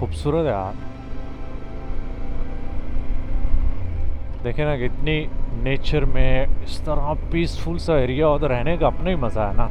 खूबसूरत है यार। देखे ना कितनी नेचर में इस तरह पीसफुल सा एरिया और रहने का अपना ही मज़ा है ना।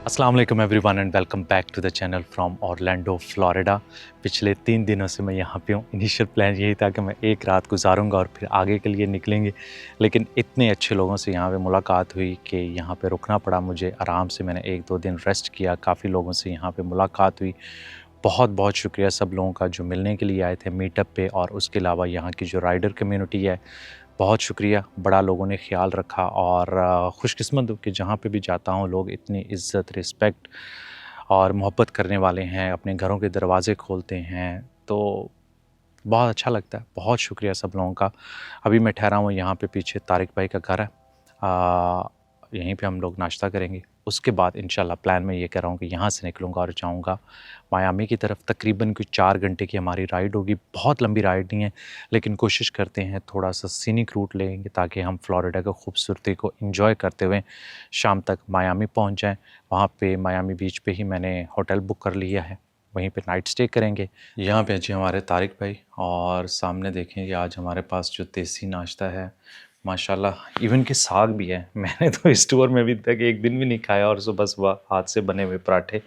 अस्सलाम वालेकुम everyone and welcome back to the channel from Orlando Florida. पिछले 3 दिनों से मैं यहाँ पे हूँ। इनिशियल प्लान यही था कि मैं एक रात गुजारूंगा और फिर आगे के लिए निकलेंगे, लेकिन इतने अच्छे लोगों से यहाँ पे मुलाकात हुई कि यहाँ पे रुकना पड़ा मुझे। आराम से मैंने 1-2 दिन रेस्ट किया। काफ़ी लोगों से यहाँ पे मुलाकात हुई। बहुत बहुत शुक्रिया सब लोगों का जो मिलने के लिए आए थे मीटअप पे, और उसके अलावा यहाँ की जो राइडर कम्युनिटी है, बहुत शुक्रिया। बड़ा लोगों ने ख़्याल रखा और खुशकिस्मत हूँ कि जहाँ पे भी जाता हूँ लोग इतनी इज़्ज़त, रिस्पेक्ट और मोहब्बत करने वाले हैं, अपने घरों के दरवाज़े खोलते हैं, तो बहुत अच्छा लगता है। बहुत शुक्रिया सब लोगों का। अभी मैं ठहरा हूँ यहाँ पे, पीछे तारिक भाई का घर है। यहीं पे हम लोग नाश्ता करेंगे। उसके बाद इंशाल्लाह प्लान मैं ये कर रहा हूँ कि यहाँ से निकलूँगा और जाऊँगा मायामी की तरफ। तकरीबन कुछ 4 घंटे की हमारी राइड होगी। बहुत लंबी राइड नहीं है, लेकिन कोशिश करते हैं थोड़ा सा सीनिक रूट लेंगे ताकि हम फ्लोरिडा की खूबसूरती को एंजॉय करते हुए शाम तक मायामी पहुँच जाएँ। वहाँ पे मायामी बीच पे ही मैंने होटल बुक कर लिया है, वहीं पे नाइट स्टे करेंगे। यहाँ पे जी हमारे तारिक भाई, और सामने देखें कि आज हमारे पास जो देसी नाश्ता है माशाल्लाह, इवन कि साग भी है। मैंने तो इस टूर में अभी तक एक दिन भी नहीं खाया, और सुबह सुबह हाथ से बने हुए पराठे।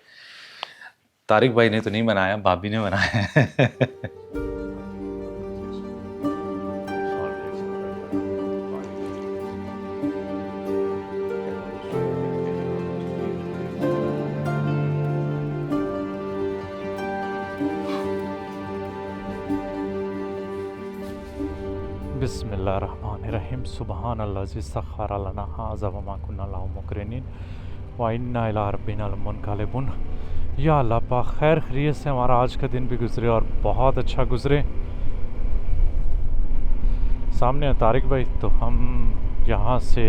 तारिक भाई ने तो नहीं बनाया, भाभी ने बनाया है। बिस्मिल्लाहिर्रहमानिर्रहीम। सुब्हानल्लाज़ी सख़्ख़र लना हाज़ा व मा कुन्ना लहू मुक़रिनीन व इन्ना इला रब्बिना लमुनक़लिबून। या अल्लाह पाक खैर खैरियत से हमारा आज का दिन भी गुज़रे और बहुत अच्छा गुज़रे। सामने है तारिक भाई, तो हम यहाँ से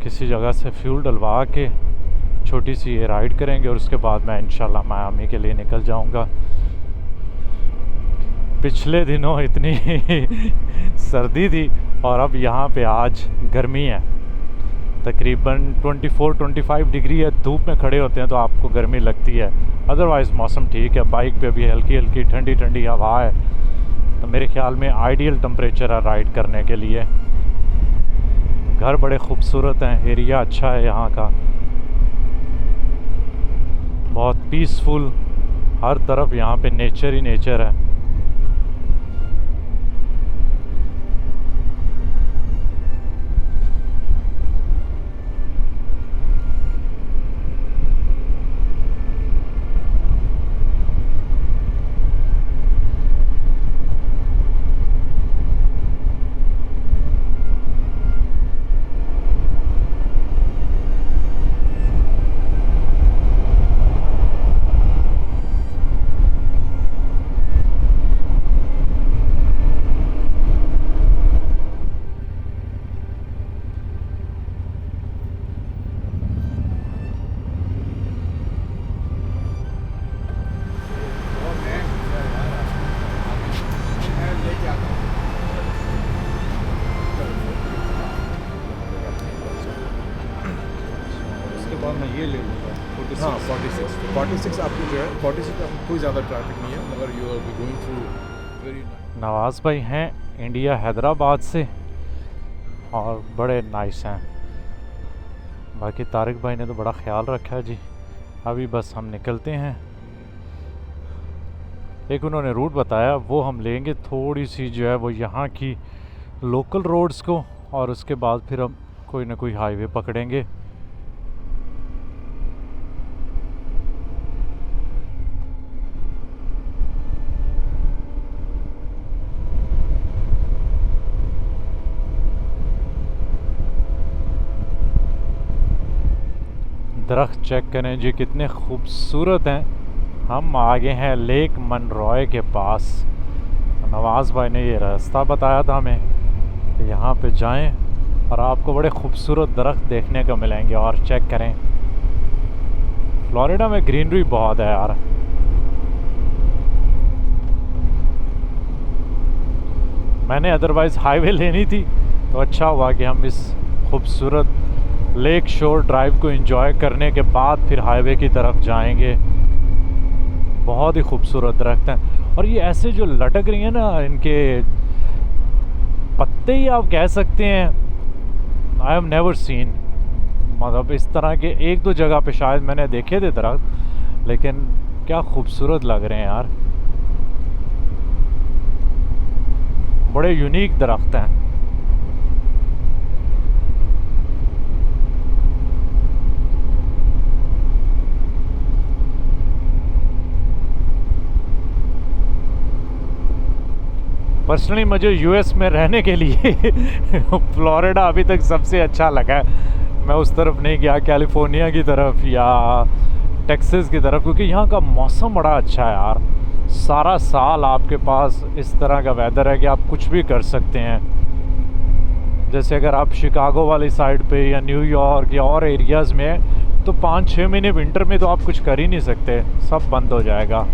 किसी जगह से फ्यूल डलवा के छोटी सी ये राइड करेंगे और उसके बाद मैं इंशाल्लाह मायामी के लिए निकल जाऊँगा। पिछले दिनों इतनी सर्दी थी और अब यहाँ पे आज गर्मी है। तकरीबन 24-25 डिग्री है। धूप में खड़े होते हैं तो आपको गर्मी लगती है, अदरवाइज़ मौसम ठीक है। बाइक पे भी हल्की हल्की ठंडी ठंडी हवा है, तो मेरे ख्याल में आइडियल टेम्परेचर है राइड करने के लिए। घर बड़े खूबसूरत हैं, एरिया अच्छा है यहाँ का, बहुत पीसफुल। हर तरफ यहाँ पे नेचर ही नेचर है। मैं ये ले लूँगा 46। हाँ 46 आपको जो है 46 आपको कोई ज़्यादा ट्रैफिक नहीं है, मगर you are going through very. Nawaz भाई हैं इंडिया हैदराबाद से और बड़े नाइस हैं। बाकी तारिक भाई ने तो बड़ा ख्याल रखा है जी। अभी बस हम निकलते हैं। एक उन्होंने रूट बताया, वो हम लेंगे थोड़ी सी जो है वो यहाँ की लोकल रोड्स को, और उसके बाद फिर हम कोई ना कोई हाईवे पकड़ेंगे। दरख्त चेक करें जी, कितने खूबसूरत हैं। हम आगे हैं लेक मनरॉय के पास। नवाज़ भाई ने ये रास्ता बताया था हमें कि यहाँ पे जाएं और आपको बड़े खूबसूरत दरख्त देखने को मिलेंगे। और चेक करें, फ्लोरिडा में ग्रीनरी बहुत है यार। मैंने अदरवाइज़ हाईवे लेनी थी, तो अच्छा हुआ कि हम इस खूबसूरत लेक शोर ड्राइव को एंजॉय करने के बाद फिर हाईवे की तरफ जाएंगे। बहुत ही खूबसूरत दरख्त हैं, और ये ऐसे जो लटक रही हैं ना, इनके पत्ते ही आप कह सकते हैं। आई हैव नेवर सीन, मतलब इस तरह के एक दो जगह पे शायद मैंने देखे थे दरख्त, लेकिन क्या खूबसूरत लग रहे हैं यार। बड़े यूनिक दरख्त हैं। पर्सनली मुझे यूएस में रहने के लिए फ्लोरिडा अभी तक सबसे अच्छा लगा है। मैं उस तरफ नहीं गया, कैलिफोर्निया की तरफ या टेक्सास की तरफ, क्योंकि यहाँ का मौसम बड़ा अच्छा है यार। सारा साल आपके पास इस तरह का वेदर है कि आप कुछ भी कर सकते हैं। जैसे अगर आप शिकागो वाली साइड पे या न्यूयॉर्क या और एरियाज़ में हैं, तो 5-6 महीने विंटर में तो आप कुछ कर ही नहीं सकते, सब बंद हो जाएगा।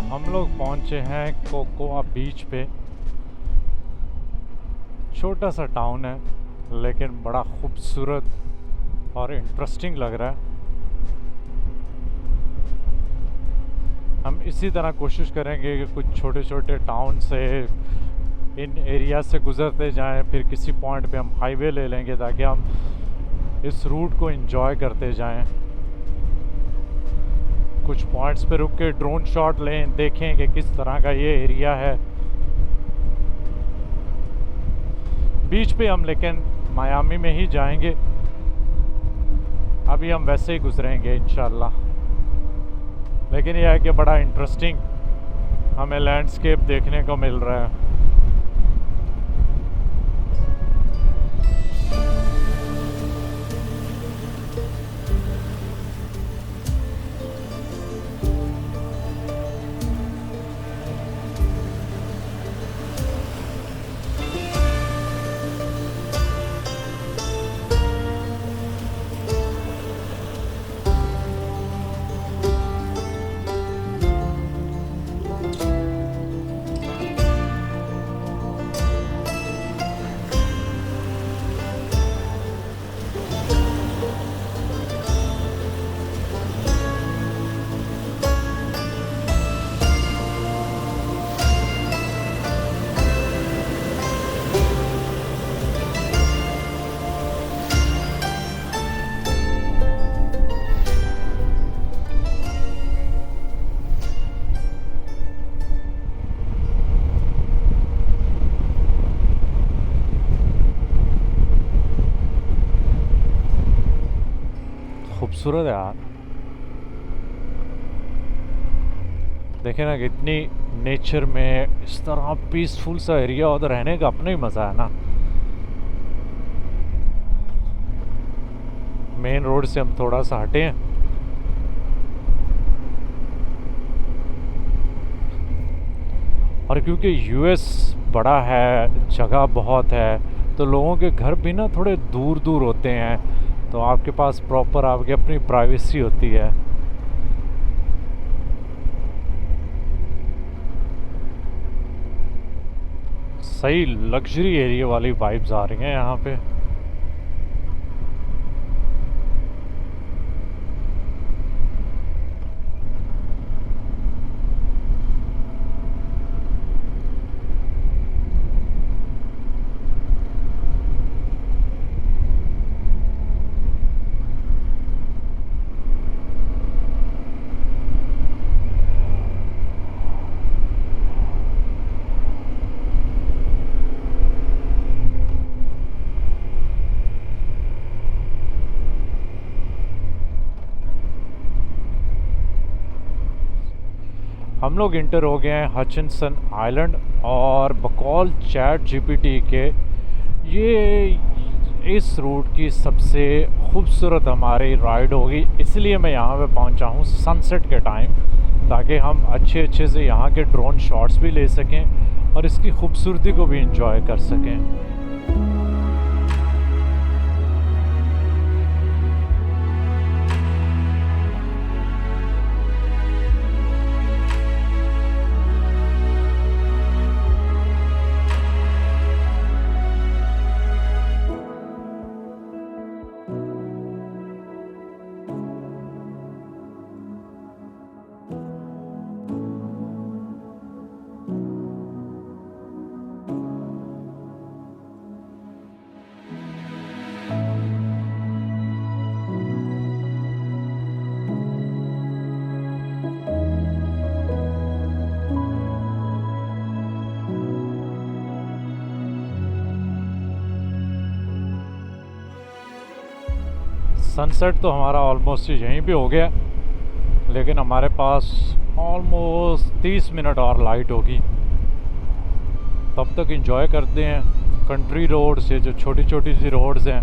हम लोग पहुंचे हैं कोकोआ बीच पे। छोटा सा टाउन है, लेकिन बड़ा खूबसूरत और इंटरेस्टिंग लग रहा है। हम इसी तरह कोशिश करेंगे कि कुछ छोटे छोटे टाउन से, इन एरिया से गुजरते जाएं, फिर किसी पॉइंट पे हम हाईवे ले लेंगे ताकि हम इस रूट को एंजॉय करते जाएं। कुछ पॉइंट्स पे रुक के ड्रोन शॉट लें, देखें कि किस तरह का ये एरिया है। बीच पे हम लेकिन मायामी में ही जाएंगे। अभी हम वैसे ही गुजरेंगे इंशाल्लाह, लेकिन यह है कि बड़ा इंटरेस्टिंग हमें लैंडस्केप देखने को मिल रहा है। खूबसूरत है यार। देखे ना कितनी नेचर में इस तरह पीसफुल सा एरिया और रहने का अपना ही मज़ा है ना। मेन रोड से हम थोड़ा सा हटे हैं। और क्योंकि यूएस बड़ा है, जगह बहुत है, तो लोगों के घर भी ना थोड़े दूर दूर होते हैं, तो आपके पास प्रॉपर आपकी अपनी प्राइवेसी होती है। सही लग्जरी एरिया वाली वाइब्स आ रही हैं यहाँ पे। हम लोग इंटर हो गए हैं हचिनसन आइलैंड, और बकौल चैट जीपीटी के ये इस रूट की सबसे खूबसूरत हमारी राइड होगी। इसलिए मैं यहाँ पे पहुँचा हूँ सनसेट के टाइम, ताकि हम अच्छे से यहाँ के ड्रोन शॉट्स भी ले सकें और इसकी खूबसूरती को भी इंजॉय कर सकें। सनसेट तो हमारा ऑलमोस्ट यहीं पे हो गया, लेकिन हमारे पास ऑलमोस्ट 30 मिनट और लाइट होगी। तब तक एंजॉय करते हैं कंट्री रोड से, जो छोटी छोटी सी रोड्स हैं,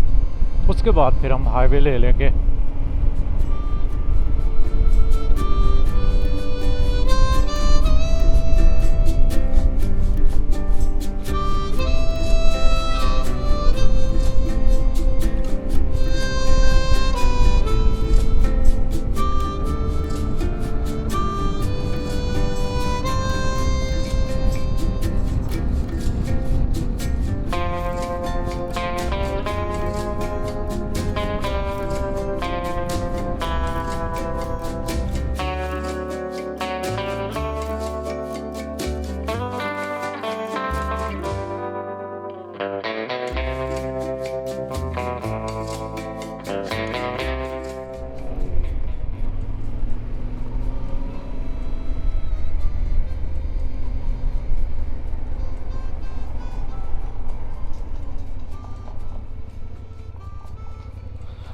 उसके बाद फिर हम हाईवे ले लेंगे।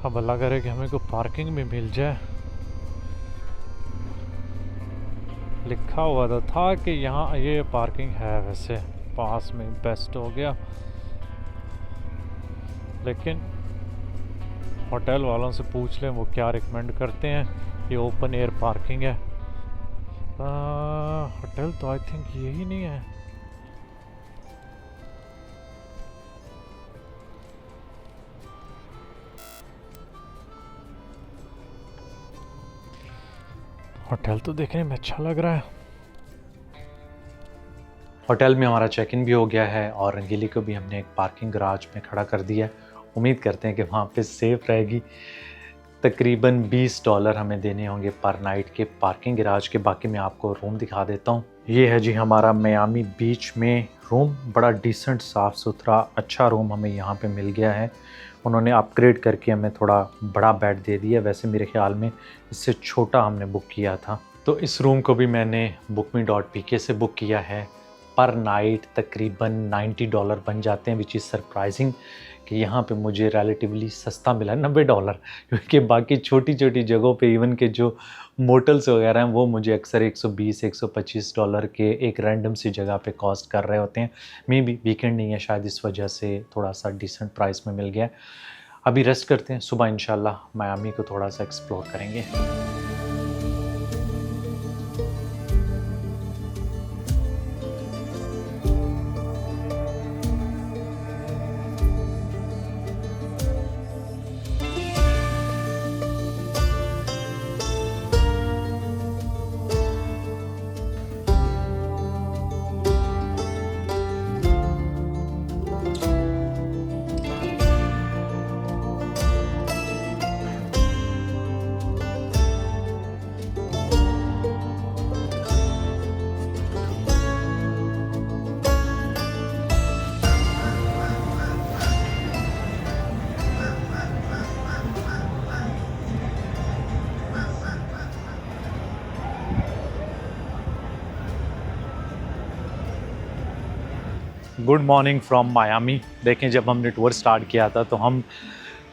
अब अल्लाह करे कि हमें को पार्किंग भी मिल जाए। लिखा हुआ तो था कि यहाँ ये पार्किंग है, वैसे पास में बेस्ट हो गया, लेकिन होटल वालों से पूछ लें वो क्या रिकमेंड करते हैं। ये ओपन एयर पार्किंग है। होटल तो आई थिंक यही नहीं है। होटल तो देखने में अच्छा लग रहा है। होटल में हमारा चेक इन भी हो गया है और रंगीली को भी हमने एक पार्किंग गराज में खड़ा कर दिया है। उम्मीद करते हैं कि वहाँ पे सेफ रहेगी। तकरीबन $20 हमें देने होंगे पर नाइट के पार्किंग गराज के। बाकी मैं आपको रूम दिखा देता हूँ। ये है जी हमारा मियामी बीच में रूम। बड़ा डिसेंट, साफ़ सुथरा, अच्छा रूम हमें यहाँ पे मिल गया है। उन्होंने अपग्रेड करके हमें थोड़ा बड़ा बेड दे दिया। वैसे मेरे ख्याल में इससे छोटा हमने बुक किया था। तो इस रूम को भी मैंने bookme.pk से बुक किया है। पर नाइट तकरीबन $90 बन जाते हैं, विच इज़ सरप्राइजिंग कि यहाँ पे मुझे रिलेटिवली सस्ता मिला $90, क्योंकि बाकी छोटी छोटी जगहों पे इवन के जो मोटल्स वगैरह हैं वो मुझे अक्सर $120-125 के एक रैंडम सी जगह पे कॉस्ट कर रहे होते हैं। मे बी वीकेंड नहीं है, शायद इस वजह से थोड़ा सा डिसेंट प्राइस में मिल गया है। अभी रेस्ट करते हैं, सुबह इंशाल्लाह मायामी को थोड़ा सा एक्सप्लोर करेंगे। Good morning from Miami. देखें, जब हमने टूर स्टार्ट किया था तो हम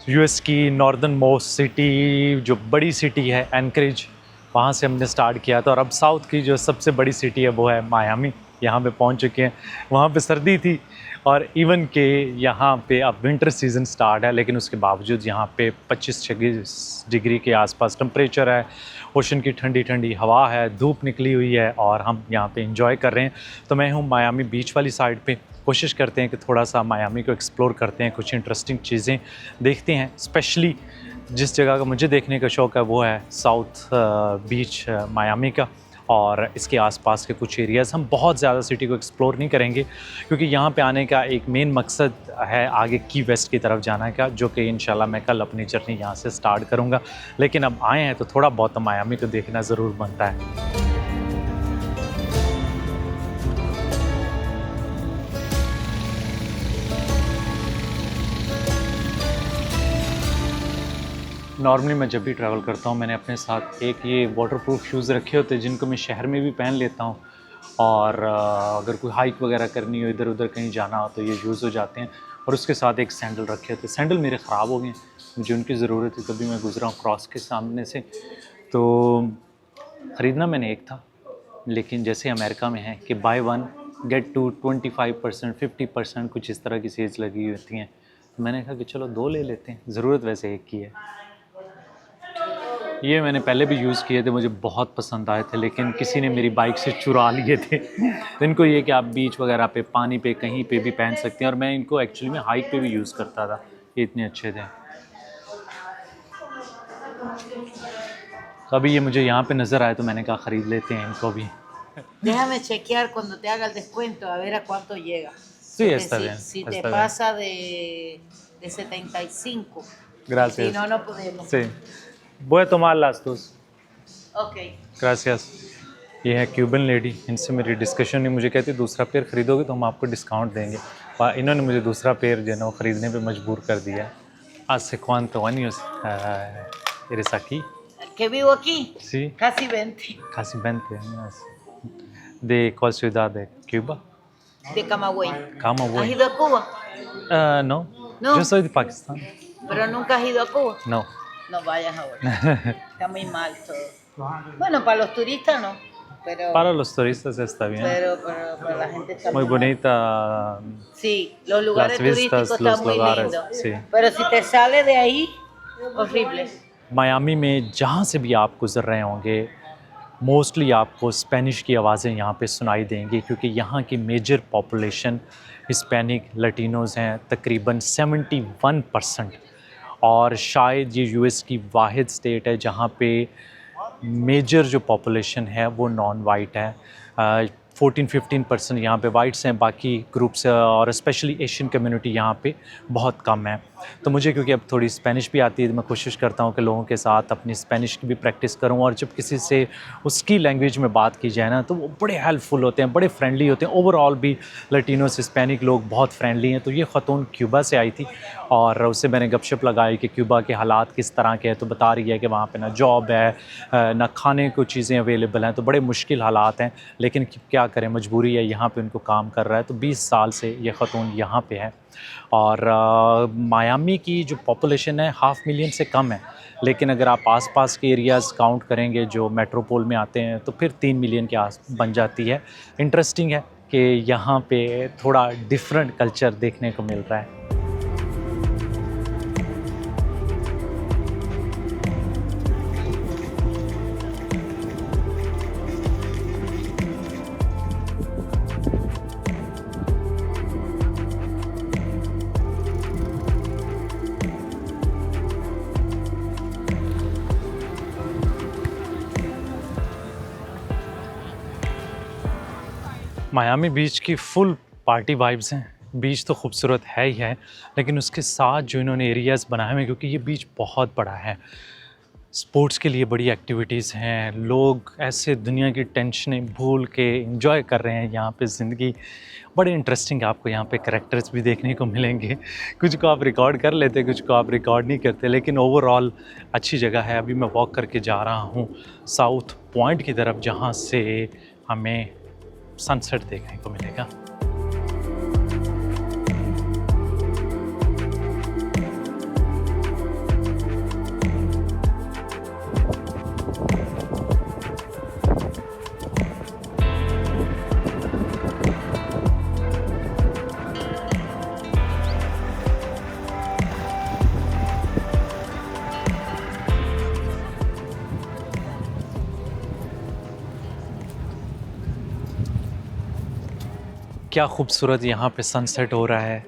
यूएस की नॉर्दर्न मोस्ट सिटी, जो बड़ी सिटी है एनकरेज, वहाँ से हमने स्टार्ट किया था, और अब साउथ की जो सबसे बड़ी सिटी है वो है मायामी। यहाँ पे पहुँच चुके हैं। वहाँ पे सर्दी थी और इवन के यहाँ पे अब विंटर सीज़न स्टार्ट है, लेकिन उसके बावजूद यहाँ पे 25-26 डिग्री के आसपास टेम्परेचर है। ओशन की ठंडी ठंडी हवा है, धूप निकली हुई है और हम यहाँ पे एंजॉय कर रहे हैं। तो मैं हूँ मायामी बीच वाली साइड पे। कोशिश करते हैं कि थोड़ा सा मायामी को एक्सप्लोर करते हैं, कुछ इंटरेस्टिंग चीज़ें देखते हैं। स्पेशली जिस जगह का मुझे देखने का शौक़ है वो है साउथ बीच मायामी का, और इसके आसपास के कुछ एरियाज़। हम बहुत ज़्यादा सिटी को एक्सप्लोर नहीं करेंगे क्योंकि यहाँ पे आने का एक मेन मकसद है आगे की वेस्ट की तरफ जाना का, जो कि इंशाल्लाह मैं कल अपनी जर्नी यहाँ से स्टार्ट करूँगा। लेकिन अब आए हैं तो थोड़ा बहुत मायामी को देखना ज़रूर बनता है। नॉर्मली मैं जब भी ट्रैवल करता हूँ मैंने अपने साथ एक ये वाटरप्रूफ शूज़ रखे होते हैं, जिनको मैं शहर में भी पहन लेता हूँ, और अगर कोई हाइक वगैरह करनी हो, इधर उधर कहीं जाना हो तो ये यूज़ हो जाते हैं। और उसके साथ एक सैंडल रखे होते हैं। सैंडल मेरे ख़राब हो गए, मुझे उनकी ज़रूरत थी, कभी मैं गुज़रा हूँ क्रॉस के सामने से, तो ख़रीदना मैंने एक था, लेकिन जैसे अमेरिका में है कि बाय वन गेट टू 25%, 50% कुछ इस तरह की सेल्स लगी होती हैं, तो मैंने कहा कि चलो 2 ले लेते हैं, ज़रूरत वैसे एक की है। ये मैंने पहले भी यूज़ किए थे, मुझे बहुत पसंद आए थे, लेकिन किसी ने मेरी बाइक से चुरा लिए थे। तो इनको ये कि आप बीच वगैरह पे, पानी पे, कहीं पे भी पहन सकते हैं, और मैं इनको एक्चुअली में हाइक पे भी यूज़ करता था, ये इतने अच्छे थे। तो अभी ये मुझे यहाँ पे नज़र आए तो मैंने कहा ख़रीद लेते हैं इनको भी। Déjame chequear cuando te haga el descuento a ver a cuánto llega. Sí, Porque está bien, Si está te bien. pasa de 75. Gracias. Si no, no podemos. Sí. Voy a tomar las dos. Ok. Gracias. ये है Cuban lady, इनसे मेरी discussion हुई, मुझे कहती दूसरा pair ख़रीदोगे तो हम आपको डिस्काउंट देंगे, और इन्होंने मुझे दूसरा पेयर जो है ना वो ख़रीदने पे मजबूर कर दिया। ¿Hace cuánto años eres aquí? ¿Que vivo aquí? Sí, Casi 20. casi 20 años. ¿De cuál ciudad de Cuba? De Camagüey. Camagüey. ¿Has ido a Cuba? No. No. Yo soy de Pakistán. Pero nunca has ido a Cuba. No. No vayas ahora. Está muy mal todo. Bueno, para los turistas no. Pero Para los turistas está bien. pero para la gente está Muy mal. bonita. Sí, los lugares Las vistas, turísticos los están muy lugares, lindos. sí. Pero si te sale de ahí, horrible. Miami में जहाँ से भी आप गुज़र रहे होंगे, mostly आपको Spanish की आवाज़ें यहाँ पे सुनाई देंगी, क्योंकि यहाँ की मेजर पॉपुलेशन हिस्पैनिक लटीनोज़ हैं, तकरीबन 71%, और शायद ये यूएस की वाहिद स्टेट है जहाँ पे मेजर जो पॉपुलेशन है वो नॉन वाइट है। 14-15% यहाँ पे वाइट्स हैं, बाकी ग्रुप्स और स्पेशली एशियन कम्युनिटी यहाँ पे बहुत कम है। तो मुझे क्योंकि अब थोड़ी स्पेनिश भी आती है, तो मैं कोशिश करता हूँ कि लोगों के साथ अपनी स्पेनिश की भी प्रैक्टिस करूँ, और जब किसी से उसकी लैंग्वेज में बात की जाए ना तो वो बड़े हेल्पफुल होते हैं, बड़े फ्रेंडली होते हैं। ओवरऑल भी लटीनोस हिस्पैनिक लोग बहुत फ्रेंडली हैं। तो ये ख़तून क्यूबा से आई थी और उससे मैंने गपशप लगाई कि क्यूबा के हालात किस तरह के हैं। तो बता रही है कि वहाँ पे ना जॉब है, ना खाने को चीज़ें अवेलेबल हैं, तो बड़े मुश्किल हालात हैं। लेकिन क्या करें, मजबूरी है, यहाँ पे उनको काम कर रहा है। तो 20 साल से ये ख़तून यहाँ पे है। और मायामी की जो पॉपुलेशन है 500,000 से कम है, लेकिन अगर आप आसपास के एरियाज़ काउंट करेंगे जो मेट्रोपोल में आते हैं तो फिर 3 मिलियन के आस बन जाती है। इंटरेस्टिंग है कि यहाँ पे थोड़ा डिफरेंट कल्चर देखने को मिल रहा है। मायामी बीच की फुल पार्टी वाइब्स हैं। बीच तो खूबसूरत है ही है, लेकिन उसके साथ जो इन्होंने एरियाज़ बनाए हुए हैं, क्योंकि ये बीच बहुत बड़ा है, स्पोर्ट्स के लिए बड़ी एक्टिविटीज़ हैं, लोग ऐसे दुनिया की टेंशनें भूल के एंजॉय कर रहे हैं यहाँ पे ज़िंदगी। बड़े इंटरेस्टिंग आपको यहाँ पे कैरेक्टर्स भी देखने को मिलेंगे। कुछ को आप रिकॉर्ड कर लेते, कुछ को आप रिकॉर्ड नहीं करते, लेकिन ओवरऑल अच्छी जगह है। अभी मैं वॉक करके जा रहा हूँ साउथ पॉइंट की तरफ, जहाँ से हमें सनसेट देखने को मिलेगा। क्या खूबसूरत यहाँ पे सनसेट हो रहा है।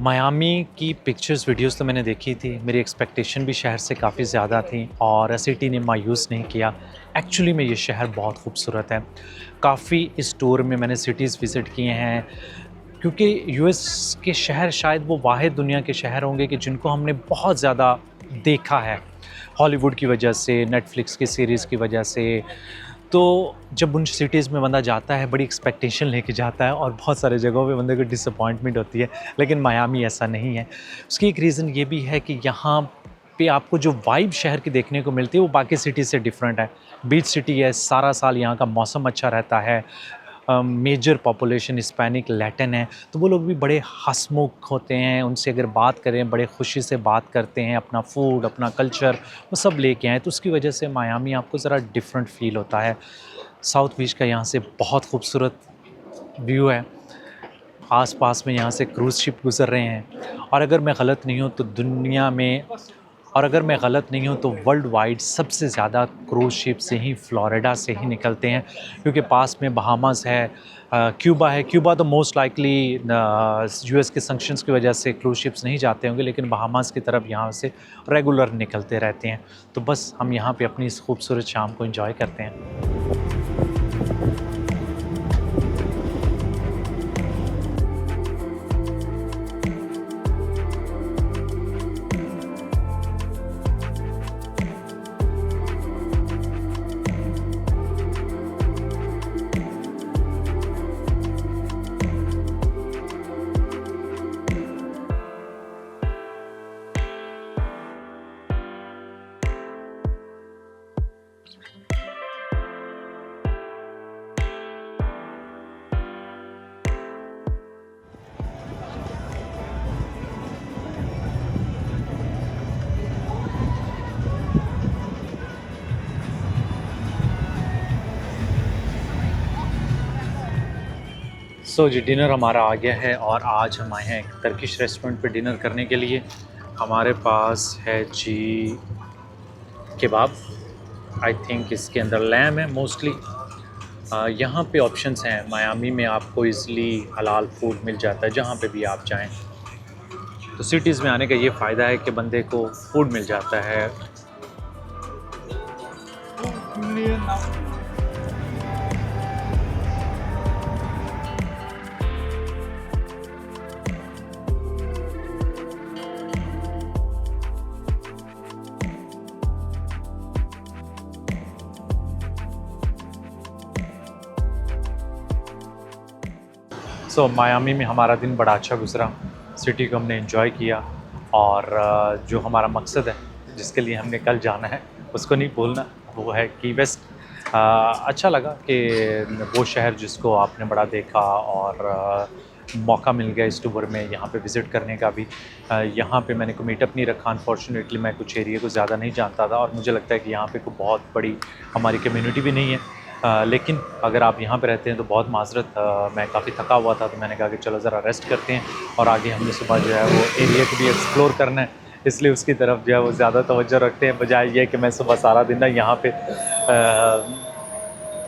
मायामी की पिक्चर्स वीडियोस तो मैंने देखी थी, मेरी एक्सपेक्टेशन भी शहर से काफ़ी ज़्यादा थी और सिटी ने मायूस नहीं किया। एक्चुअली में ये शहर बहुत खूबसूरत है। काफ़ी इस टूर में मैंने सिटीज़ विज़िट किए हैं, क्योंकि यूएस के शहर शायद वो वाहिद दुनिया के शहर होंगे कि जिनको हमने बहुत ज़्यादा देखा है, हॉलीवुड की वजह से, नेटफ्लिक्स की सीरीज़ की वजह से। तो जब उन सिटीज़ में बंदा जाता है बड़ी एक्सपेक्टेशन लेके जाता है और बहुत सारे जगहों पे बंदे को डिसअपॉइंटमेंट होती है, लेकिन मायामी ऐसा नहीं है। उसकी एक रीज़न ये भी है कि यहाँ पे आपको जो वाइब शहर की देखने को मिलती है वो बाकी सिटी से डिफरेंट है। बीच सिटी है, सारा साल यहाँ का मौसम अच्छा रहता है, मेजर पॉपुलेशन हिस्पैनिक लैटिन है, तो वो लोग भी बड़े हंसमुख होते हैं। उनसे अगर बात करें बड़े खुशी से बात करते हैं, अपना फूड, अपना कल्चर वो सब लेके आए, तो उसकी वजह से मायामी आपको ज़रा डिफरेंट फील होता है। साउथ बीच का यहाँ से बहुत खूबसूरत व्यू है। आसपास में यहाँ से क्रूज़ शिप गुज़र रहे हैं, और अगर मैं गलत नहीं हूँ तो दुनिया में, और अगर मैं गलत नहीं हूँ तो वर्ल्ड वाइड सबसे ज़्यादा क्रूज़ शिप्स यहीं फ्लोरिडा से ही निकलते हैं, क्योंकि पास में बहामास है, क्यूबा है। क्यूबा तो मोस्ट लाइकली यूएस के सैंक्शंस की वजह से क्रूज़ शिप्स नहीं जाते होंगे, लेकिन बहामास की तरफ यहाँ से रेगुलर निकलते रहते हैं। तो बस हम यहाँ पे अपनी इस खूबसूरत शाम को एंजॉय करते हैं। सो जी डिनर हमारा आ गया है, और आज हम आए हैं एक टर्किश रेस्टोरेंट पे डिनर करने के लिए। हमारे पास है जी कबाब, आई थिंक इसके अंदर लैम है मोस्टली। यहाँ पे ऑप्शंस हैं। मायामी में आपको इजली हलाल फूड मिल जाता है जहाँ पे भी आप जाएं। तो सिटीज़ में आने का ये फ़ायदा है कि बंदे को फूड मिल जाता है। सो मायामी में हमारा दिन बड़ा अच्छा गुजरा। सिटी को हमने एंजॉय किया, और जो हमारा मकसद है जिसके लिए हमने कल जाना है उसको नहीं भूलना, वो है की वेस्ट। अच्छा लगा कि वो शहर जिसको आपने बड़ा देखा और मौका मिल गया इस टूर में यहाँ पे विज़िट करने का भी। यहाँ पे मैंने कोई मीटअप नहीं रखा अनफॉर्चुनेटली, मैं कुछ एरिया को ज़्यादा नहीं जानता था और मुझे लगता है कि यहाँ पे कोई बहुत बड़ी हमारी कम्युनिटी भी नहीं है। लेकिन अगर आप यहाँ पे रहते हैं तो बहुत माजरत, मैं काफ़ी थका हुआ था तो मैंने कहा कि चलो ज़रा रेस्ट करते हैं और आगे हमने सुबह जो है वो एरिया को भी एक्सप्लोर करना है, इसलिए उसकी तरफ जो है वो ज़्यादा तवज्जो रखते हैं, बजाय ये कि मैं सुबह सारा दिन ना यहाँ पे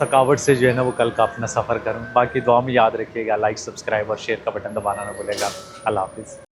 थकावट से जो है ना वो कल का अपना सफ़र करूँ। बाकी दुआ में याद रखिएगा, लाइक सब्सक्राइब और शेयर का बटन दबाना ना भूलेगा। अल्लाह हाफ़िज़।